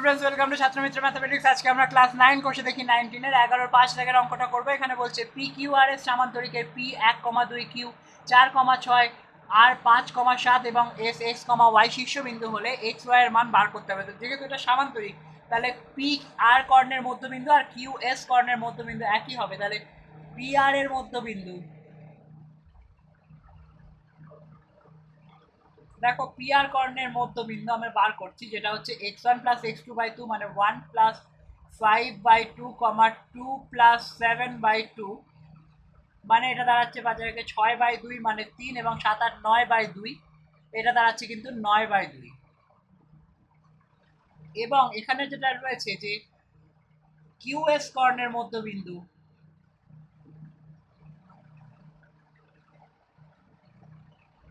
Students, welcome to ছাত্র মিত্র mathematics. আজকে আমরা ক্লাস 9 কোর্সে দেখি 19 এর 11 5 দাগের অঙ্কটা করব। এখানে বলছে P Q R S সামান্তরিকের P 1,2 Q 4,6 আর 5,7 এবং এস এক্স, ওয়াই শীর্ষবিন্দু হলে এক্স ওয়াই এর মান বার করতে হবে। তো যেহেতু এটা সামান্তরিক, তাহলে পি আর কর্ণের মধ্যবিন্দু আর কিউ এস কর্ণের মধ্যবিন্দু একই হবে। তাহলে পি আর এর মধ্যবিন্দু, দেখো পি আর কর্ণের মধ্যবিন্দু আমরা বার করছি, যেটা হচ্ছে x1 প্লাস x2 বাই 2 মানে 1 প্লাস 5/2 2 প্লাস 7/2, মানে এটা দাঁড়াচ্ছে বাজারে 6/2 মানে 3 এবং 7 8 9/2, এটা দাঁড়াচ্ছে কিন্তু 9/2। এবং এখানে যেটা রয়েছে যে কিউএস কর্ণের মধ্যবিন্দু,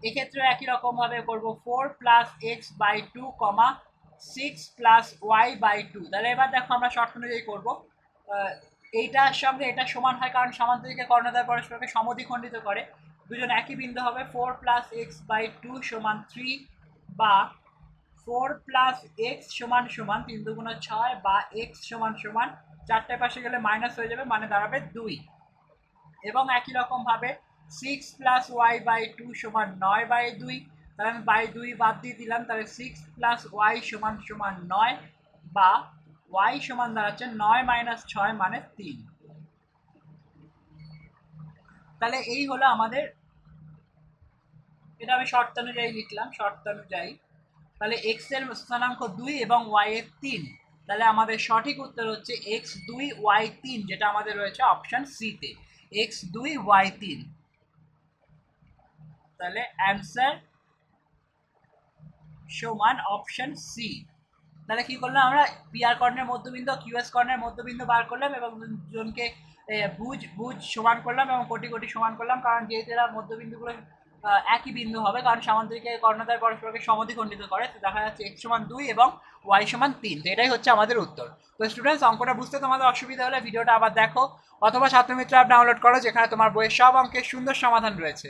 এক্ষেত্রে একই রকম ভাবে করবো 4 plus x by 2 6 plus y by 2। তাহলে এবার দেখো আমরা শর্ত অনুযায়ী করবো। এইটার সঙ্গে এটা সমান হয়, কারণ সামান্তরিকের কর্ণদ্বয় পরস্পরকে সমদ্বিখণ্ডিত করে। দুজন একই বিন্দু হবে। 4 প্লাস এক্স বাই 2 সমান 3, বা 4 প্লাস এক্স সমান সমান 3 দুগুণ 6, বা এক্স সমান সমান 4টে পাশে গেলে মাইনাস হয়ে যাবে, মানে দাঁড়াবে 2। এবং একই রকম ভাবে 6 প্লাস ওয়াই বাই 2 সমান 9/2, তাহলে আমি বাই 2 বাদ দিয়ে দিলাম, তাহলে 6 প্লাস ওয়াই সমান সমান 9, বা ওয়াই সমান দাঁড়াচ্ছে 9 মাইনাস 6 মানে 3। তাহলে এই হলো আমাদের, এটা আমি শর্ত অনুযায়ী লিখলাম, শর্ত অনুযায়ী। তাহলে এক্স এর স্থানাঙ্ক 2 এবং ওয়াই এর 3। তাহলে আমাদের সঠিক উত্তর হচ্ছে x2 y3, যেটা আমাদের রয়েছে অপশন সি তে, x2 y3। তাহলে অ্যান্সার সমান অপশন সি। তাহলে কি করলাম আমরা, পি আর কর্ণের মধ্যবিন্দু কিউএস কর্ণের মধ্যবিন্দু বার করলাম এবং দুজনকে ভুজ ভুজ সমান করলাম এবং কোটি কোটি সমান করলাম, কারণ যেহেতু এরা মধ্যবিন্দুগুলো একই বিন্দু হবে, কারণ সামান্তরিকের কর্ণদ্বয় পরস্পরকে সমদ্বিখণ্ডিত করে। তো দেখা যাচ্ছে এক্স সমান 2 এবং ওয়াই সমান 3। তো এটাই হচ্ছে আমাদের উত্তর। তো স্টুডেন্টস, অঙ্কটা বুঝতে তোমাদের অসুবিধা হলে ভিডিওটা আবার দেখো, অথবা ছাত্রমিত্র অ্যাপ ডাউনলোড করো, যেখানে তোমার বইয়ের সব অঙ্কের সুন্দর সমাধান রয়েছে।